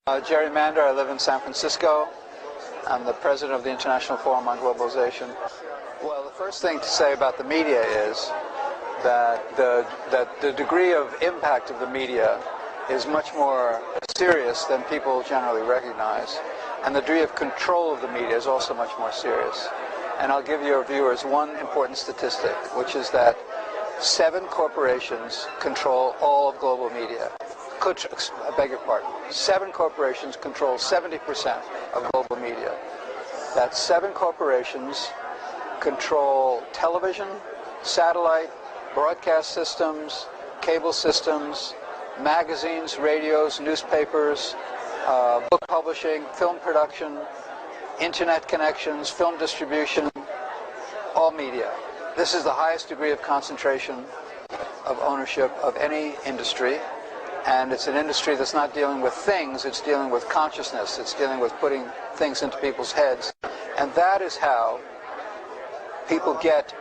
Gerrymander. I live in San Francisco. I'm the president of the International Forum on Globalization. Well, the first thing to say about the media is that the degree of impact of the media is much more serious than people generally recognize. And the degree of control of the media is also much more serious. And I'll give your viewers one important statistic, which is that 7 corporations control all of global media. I beg your pardon. 7 corporations control 70% of global media. That 7 corporations control television, satellite, broadcast systems, cable systems, magazines, radios, newspapers, book publishing, film production, internet connections, film distribution, all media. This is the highest degree of concentration of ownership of any industry. And it's an industry that's not dealing with things, it's dealing with consciousness, it's dealing with putting things into people's heads. And that is how people get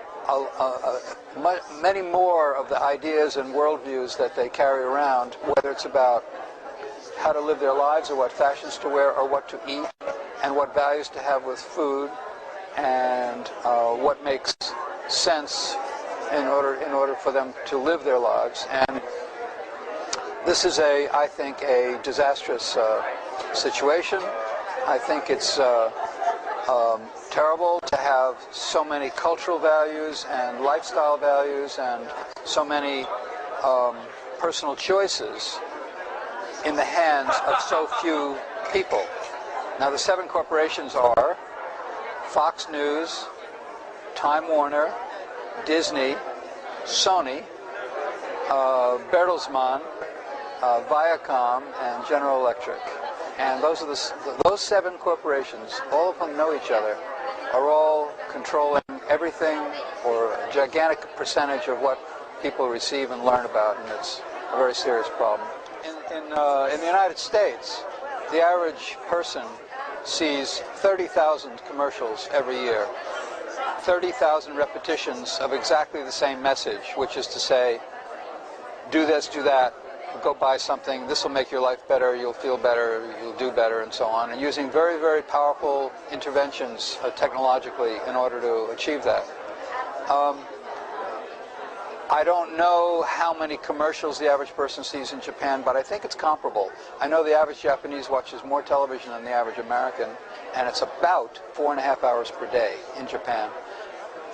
many more of the ideas and worldviews that they carry around, whether it's about how to live their lives or what fashions to wear or what to eat and what values to have with food and what makes sense in order for them to live their lives. And this is, I think, a disastrous situation. I think it's terrible to have so many cultural values and lifestyle values and so many personal choices in the hands of so few people. Now, the 7 corporations are Fox News, Time Warner, Disney, Sony, Bertelsmann, Viacom, and General Electric. And those are those 7 corporations, all of them know each other, are all controlling everything or a gigantic percentage of what people receive and learn about, and it's a very serious problem. In the United States, the average person sees 30,000 commercials every year, 30,000 repetitions of exactly the same message, which is to say, do this, do that, go buy something, this will make your life better, you'll feel better, you'll do better, and so on, and using very, very powerful interventions technologically in order to achieve that. I don't know how many commercials the average person sees in Japan, but I think it's comparable. I know the average Japanese watches more television than the average American, and it's about 4.5 hours per day in Japan.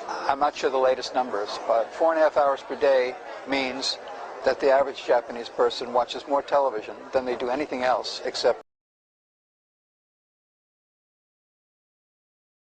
I'm not sure the latest numbers, but 4.5 hours per day means that the average Japanese person watches more television than they do anything else except